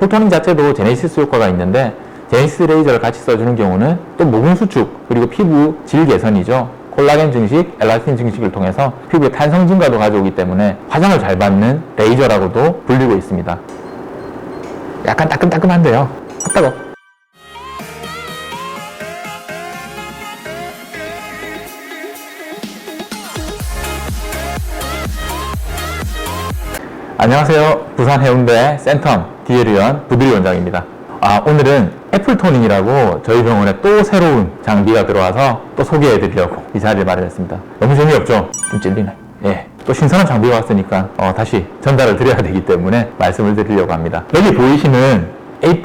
쿨토닝 자체도 제네시스 효과가 있는데 제네시스 레이저를 같이 써주는 경우는 또 모공 수축 그리고 피부 질 개선이죠. 콜라겐 증식, 엘라스틴 증식을 통해서 피부의 탄성 증가도 가져오기 때문에 화장을 잘 받는 레이저라고도 불리고 있습니다. 약간 따끔따끔한데요. 따가워. 안녕하세요. 부산 해운대 센텀 디에르연 부들이 원장입니다. 오늘은 애플토닝이라고 저희 병원에 또 새로운 장비가 들어와서 또 소개해 드리려고 이 자리를 마련했습니다. 너무 재미없죠? 좀 찔리네. 예. 또 신선한 장비가 왔으니까 다시 전달을 드려야 되기 때문에 말씀을 드리려고 합니다. 여기 보이시는 A+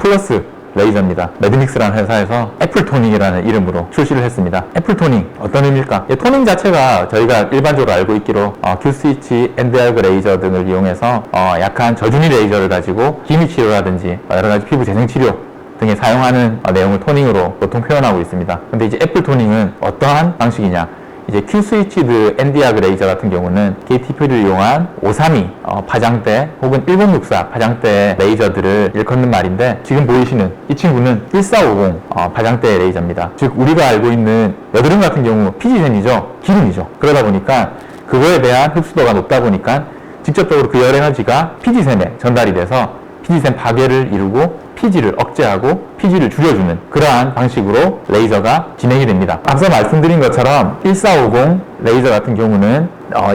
레이저입니다. 매드믹스라는 회사에서 애플토닝이라는 이름으로 출시를 했습니다. 애플토닝 어떤 의미일까? 토닝 자체가 저희가 일반적으로 알고 있기로 Q-스위치, 엔드알그 레이저 등을 이용해서 약한 저준위 레이저를 가지고 기미 치료라든지 여러가지 피부 재생 치료 등에 사용하는 내용을 토닝으로 보통 표현하고 있습니다. 근데 이제 애플토닝은 어떠한 방식이냐? 이제 Q-스위치드 엔디아그 레이저 같은 경우는 KTP를 이용한 532 파장대 혹은 1064 파장대 레이저들을 일컫는 말인데, 지금 보이시는 이 친구는 1450 파장대 레이저입니다. 즉 우리가 알고 있는 여드름 같은 경우 피지샘이죠. 기름이죠. 그러다 보니까 그거에 대한 흡수도가 높다 보니까 직접적으로 그 열 에너지가 피지샘에 전달이 돼서 피지샘 파괴를 이루고 피지를 억제하고 피지를 줄여주는 그러한 방식으로 레이저가 진행이 됩니다. 앞서 말씀드린 것처럼 1450 레이저 같은 경우는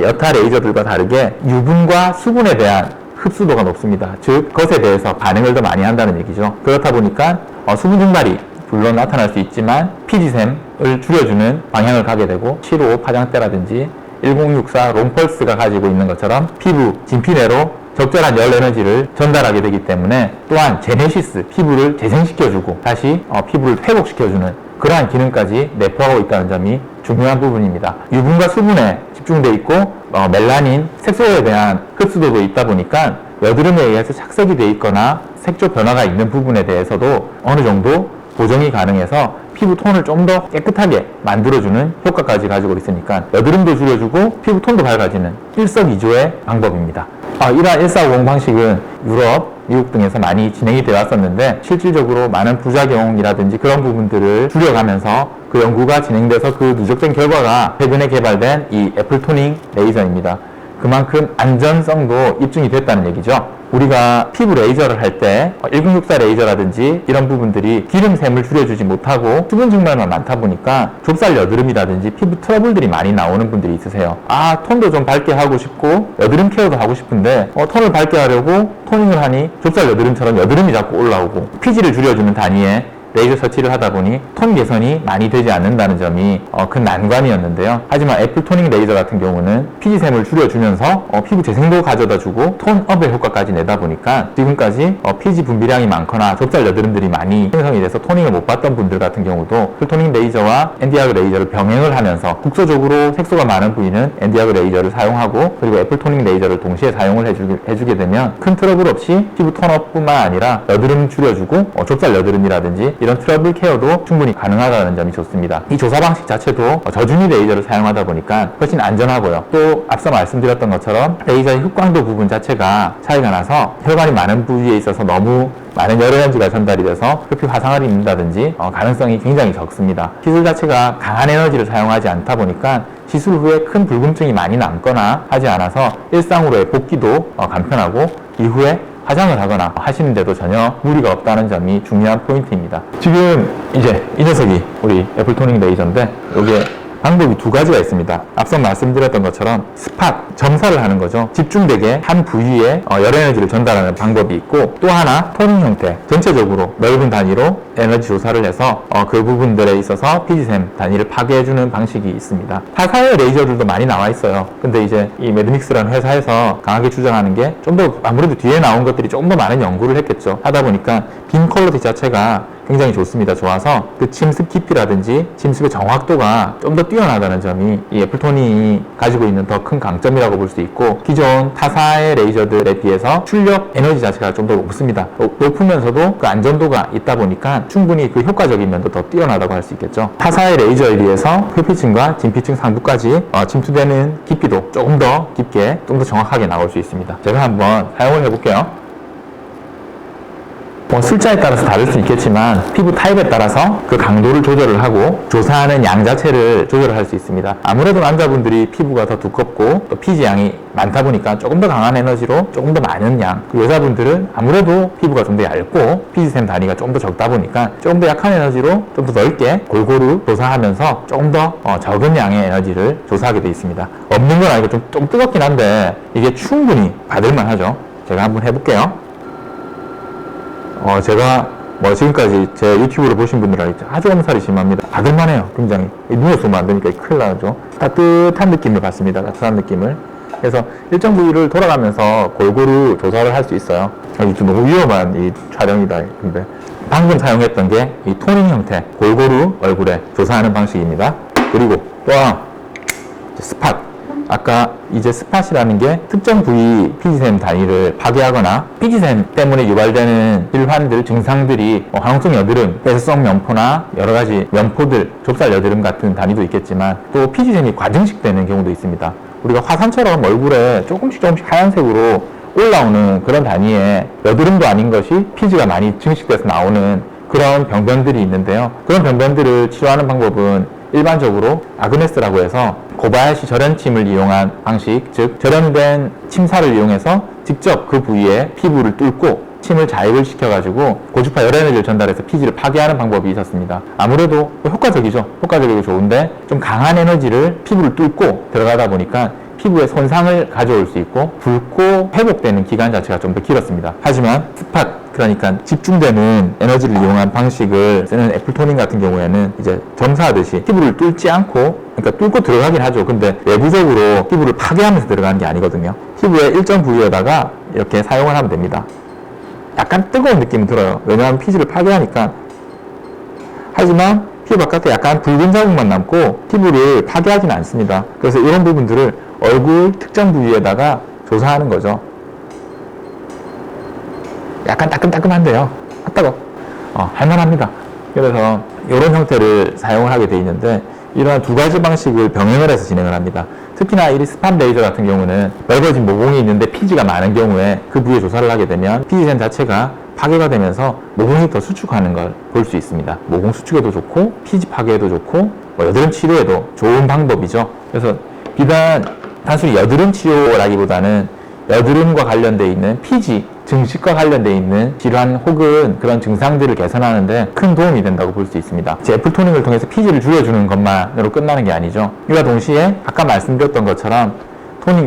여타 레이저들과 다르게 유분과 수분에 대한 흡수도가 높습니다. 즉 것에 대해서 반응을 더 많이 한다는 얘기죠. 그렇다 보니까 수분 증발이 물론 나타날 수 있지만 피지샘을 줄여주는 방향을 가게 되고, 75 파장대라든지 1064 롱펄스가 가지고 있는 것처럼 피부 진피 내로 적절한 열 에너지를 전달하게 되기 때문에, 또한 제네시스, 피부를 재생시켜주고 다시 피부를 회복시켜주는 그러한 기능까지 내포하고 있다는 점이 중요한 부분입니다. 유분과 수분에 집중되어 있고 멜라닌, 색소에 대한 흡수도도 있다 보니까 여드름에 의해서 착색이 되어 있거나 색조 변화가 있는 부분에 대해서도 어느 정도 보정이 가능해서 피부 톤을 좀 더 깨끗하게 만들어주는 효과까지 가지고 있으니까 여드름도 줄여주고 피부 톤도 밝아지는 일석이조의 방법입니다. 이러한 1450 방식은 유럽, 미국 등에서 많이 진행이 되어 왔었는데, 실질적으로 많은 부작용이라든지 그런 부분들을 줄여가면서 그 연구가 진행돼서 그 누적된 결과가 최근에 개발된 이 애플토닝 레이저입니다. 그만큼 안전성도 입증이 됐다는 얘기죠. 우리가 피부 레이저를 할 때 1064 레이저라든지 이런 부분들이 기름샘을 줄여주지 못하고 수분 증발만 많다 보니까 좁쌀 여드름이라든지 피부 트러블들이 많이 나오는 분들이 있으세요. 톤도 좀 밝게 하고 싶고 여드름 케어도 하고 싶은데 톤을 밝게 하려고 토닝을 하니 좁쌀 여드름처럼 여드름이 자꾸 올라오고, 피지를 줄여주는 단위에 레이저 처치를 하다 보니 톤 개선이 많이 되지 않는다는 점이 큰 난관이었는데요. 하지만 애플토닝 레이저 같은 경우는 피지샘을 줄여주면서 피부 재생도 가져다주고 톤업의 효과까지 내다 보니까 지금까지 피지 분비량이 많거나 좁쌀 여드름들이 많이 생성이 돼서 토닝을 못 받던 분들 같은 경우도 풀토닝 레이저와 엔디아그 레이저를 병행을 하면서 국소적으로 색소가 많은 부위는 엔디아그 레이저를 사용하고, 그리고 애플토닝 레이저를 동시에 사용을 해주게 되면 큰 트러블 없이 피부 톤업뿐만 아니라 여드름 줄여주고 좁쌀 여드름이라든지 이런 트러블 케어도 충분히 가능하다는 점이 좋습니다. 이 조사 방식 자체도 저준위 레이저를 사용하다 보니까 훨씬 안전하고요. 또 앞서 말씀드렸던 것처럼 레이저의 흑광도 부분 자체가 차이가 나서 혈관이 많은 부위에 있어서 너무 많은 열 에너지가 전달이 돼서 표피 화상을 입는다든지 가능성이 굉장히 적습니다. 시술 자체가 강한 에너지를 사용하지 않다 보니까 시술 후에 큰 붉음증이 많이 남거나 하지 않아서 일상으로의 복귀도 간편하고 이후에 화장을 하거나 하시는데도 전혀 무리가 없다는 점이 중요한 포인트입니다. 지금 이제 이 녀석이 우리 애플토닝 레이저인데, 여기에 방법이 두 가지가 있습니다. 앞서 말씀드렸던 것처럼 스팟, 점사를 하는 거죠. 집중되게 한 부위에 열 에너지를 전달하는 방법이 있고, 또 하나 토닝 형태, 전체적으로 넓은 단위로 에너지 조사를 해서 그 부분들에 있어서 피지샘 단위를 파괴해주는 방식이 있습니다. 타사의 레이저들도 많이 나와 있어요. 근데 이제 이 매드믹스라는 회사에서 강하게 주장하는 게 좀 더, 아무래도 뒤에 나온 것들이 좀 더 많은 연구를 했겠죠. 하다 보니까 빔 퀄리티 자체가 굉장히 좋습니다. 좋아서 그 침습 깊이라든지 침습의 정확도가 좀 더 뛰어나다는 점이 이 애플토닝이 가지고 있는 더 큰 강점이라고 볼 수 있고, 기존 타사의 레이저들에 비해서 출력 에너지 자체가 좀 더 높습니다. 높으면서도 그 안전도가 있다 보니까 충분히 그 효과적인 면도 더 뛰어나다고 할 수 있겠죠. 타사의 레이저에 비해서 표피층과 진피층 상부까지 침투되는 깊이도 조금 더 깊게, 좀 더 정확하게 나올 수 있습니다. 제가 한번 사용을 해볼게요. 뭐 술자에 따라서 다를 수 있겠지만 피부 타입에 따라서 그 강도를 조절을 하고 조사하는 양 자체를 조절을 할 수 있습니다. 아무래도 남자분들이 피부가 더 두껍고 또 피지 양이 많다 보니까 조금 더 강한 에너지로 조금 더 많은 양, 여자분들은 아무래도 피부가 좀 더 얇고 피지샘 단위가 조금 더 적다 보니까 조금 더 약한 에너지로 좀 더 넓게 골고루 조사하면서 조금 더 적은 양의 에너지를 조사하게 되어 있습니다. 없는 건 아니고 좀 뜨겁긴 한데 이게 충분히 받을만 하죠. 제가 한번 해볼게요. 제가 지금까지 제 유튜브를 보신 분들은 아주 엄살이 심합니다. 받을만해요. 굉장히. 눈에 쏘면 안 되니까 큰일 나죠. 따뜻한 느낌을 받습니다. 따뜻한 느낌을. 그래서 일정 부위를 돌아가면서 골고루 조사를 할 수 있어요. 좀 너무 위험한 이 촬영이다. 근데 방금 사용했던 게 이 토닝 형태 골고루 얼굴에 조사하는 방식입니다. 그리고 또 스팟. 아까 이제 스팟이라는 게 특정 부위 피지샘 단위를 파괴하거나 피지샘 때문에 유발되는 질환들, 증상들이 화농성 여드름, 폐쇄성 면포나 여러 가지 면포들, 좁쌀 여드름 같은 단위도 있겠지만 또 피지샘이 과증식되는 경우도 있습니다. 우리가 화산처럼 얼굴에 조금씩 하얀색으로 올라오는 그런 단위의 여드름도 아닌 것이 피지가 많이 증식돼서 나오는 그런 병변들이 있는데요. 그런 병변들을 치료하는 방법은 일반적으로 아그네스라고 해서 고바야시 절연침을 이용한 방식, 즉 절연된 침사를 이용해서 직접 그 부위에 피부를 뚫고 침을 자입을 시켜가지고 고주파 열에너지를 전달해서 피지를 파괴하는 방법이 있었습니다. 아무래도 효과적이죠. 효과적이고 좋은데 좀 강한 에너지를 피부를 뚫고 들어가다 보니까 피부에 손상을 가져올 수 있고 붉고 회복되는 기간 자체가 좀 더 길었습니다. 하지만 스팟, 그러니까 집중되는 에너지를 이용한 방식을 쓰는 애플토닝 같은 경우에는 이제 점사하듯이 피부를 뚫지 않고, 그러니까 뚫고 들어가긴 하죠. 근데 내부적으로 피부를 파괴하면서 들어가는 게 아니거든요. 피부의 일정 부위에다가 이렇게 사용을 하면 됩니다. 약간 뜨거운 느낌이 들어요. 왜냐하면 피지를 파괴하니까. 하지만 피부 바깥에 약간 붉은 자국만 남고 피부를 파괴하지는 않습니다. 그래서 이런 부분들을 얼굴 특정 부위에다가 조사하는 거죠. 약간 따끔따끔한데요. 따가워. 할만합니다. 그래서 이런 형태를 사용을 하게 되어 있는데 이러한 두 가지 방식을 병행을 해서 진행을 합니다. 특히나 이 스팟 레이저 같은 경우는 넓어진 모공이 있는데 피지가 많은 경우에 그 부위에 조사를 하게 되면 피지샘 자체가 파괴가 되면서 모공이 더 수축하는 걸 볼 수 있습니다. 모공 수축에도 좋고 피지 파괴에도 좋고 여드름 치료에도 좋은 방법이죠. 그래서 비단 단순히 여드름 치료라기보다는 여드름과 관련되어 있는 피지 증식과 관련되어 있는 질환 혹은 그런 증상들을 개선하는데 큰 도움이 된다고 볼 수 있습니다. 애플토닝을 통해서 피지를 줄여주는 것만으로 끝나는 게 아니죠. 이와 동시에 아까 말씀드렸던 것처럼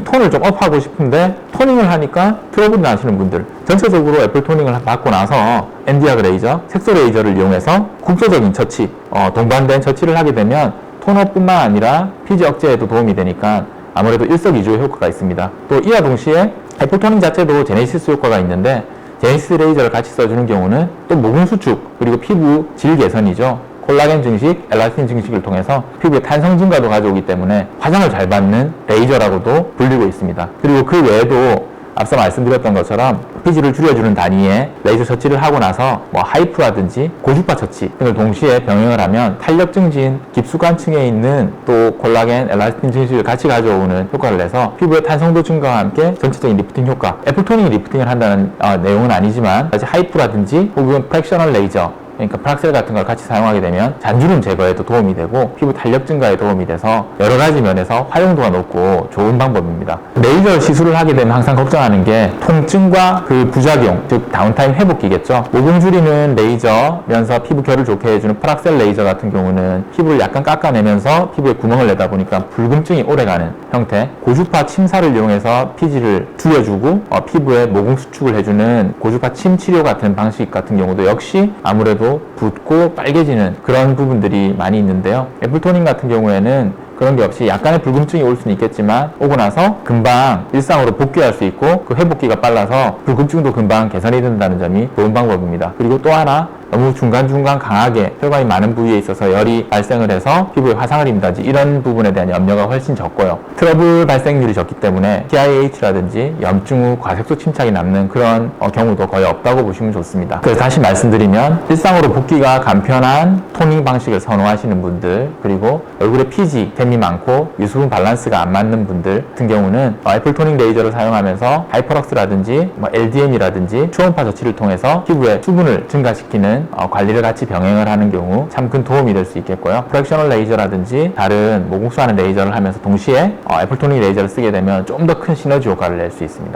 톤을 좀 업하고 싶은데 토닝을 하니까 트러블이 나시는 분들, 전체적으로 애플토닝을 받고 나서 엔디아그 레이저, 색소 레이저를 이용해서 국소적인 처치, 동반된 처치를 하게 되면 톤업뿐만 아니라 피지 억제에도 도움이 되니까 아무래도 일석이조의 효과가 있습니다. 또 이와 동시에 애플토닝 자체도 제네시스 효과가 있는데 제네시스 레이저를 같이 써주는 경우는 또 모공 수축 그리고 피부 질 개선이죠. 콜라겐 증식, 엘라스틴 증식을 통해서 피부의 탄성 증가도 가져오기 때문에 화장을 잘 받는 레이저라고도 불리고 있습니다. 그리고 그 외에도 앞서 말씀드렸던 것처럼 피지를 줄여주는 단위의 레이저 처치를 하고 나서 하이프라든지 고주파 처치 등을 동시에 병행을 하면 탄력 증진, 깊숙한층에 있는 또 콜라겐, 엘라스틴 증식을 같이 가져오는 효과를 내서 피부의 탄성도 증가와 함께 전체적인 리프팅 효과, 애플토닝이 리프팅을 한다는 내용은 아니지만 하이프라든지 혹은 프랙셔널 레이저, 그러니까 프락셀 같은 걸 같이 사용하게 되면 잔주름 제거에도 도움이 되고 피부 탄력 증가에 도움이 돼서 여러 가지 면에서 활용도가 높고 좋은 방법입니다. 레이저 시술을 하게 되면 항상 걱정하는 게 통증과 그 부작용, 즉 다운타임 회복기겠죠. 모공 줄이는 레이저면서 피부 결을 좋게 해주는 프락셀 레이저 같은 경우는 피부를 약간 깎아내면서 피부에 구멍을 내다 보니까 붉음증이 오래가는 형태, 고주파 침사를 이용해서 피지를 줄여주고 피부에 모공 수축을 해주는 고주파 침 치료 같은 방식 같은 경우도 역시 아무래도 붓고 빨개지는 그런 부분들이 많이 있는데요. 애플토닝 같은 경우에는 그런 게 없이 약간의 붉음증이 올 수는 있겠지만 오고 나서 금방 일상으로 복귀할 수 있고 그 회복기가 빨라서 붉음증도 금방 개선이 된다는 점이 좋은 방법입니다. 그리고 또 하나 너무 중간중간 강하게 혈관이 많은 부위에 있어서 열이 발생을 해서 피부에 화상을 입는다든지 이런 부분에 대한 염려가 훨씬 적고요. 트러블 발생률이 적기 때문에 PIH라든지 염증 후 과색소 침착이 남는 그런 경우도 거의 없다고 보시면 좋습니다. 그래서 다시 말씀드리면 일상으로 붓기가 간편한 토닝 방식을 선호하시는 분들, 그리고 얼굴에 피지, 템이 많고 유수분 밸런스가 안 맞는 분들 같은 경우는 애플 토닝 레이저를 사용하면서 하이퍼럭스라든지 LDM이라든지 초음파 조치를 통해서 피부에 수분을 증가시키는 관리를 같이 병행을 하는 경우 참 큰 도움이 될 수 있겠고요. 프랙셔널 레이저라든지 다른 모공수하는 레이저를 하면서 동시에 애플 토닝 레이저를 쓰게 되면 좀 더 큰 시너지 효과를 낼 수 있습니다.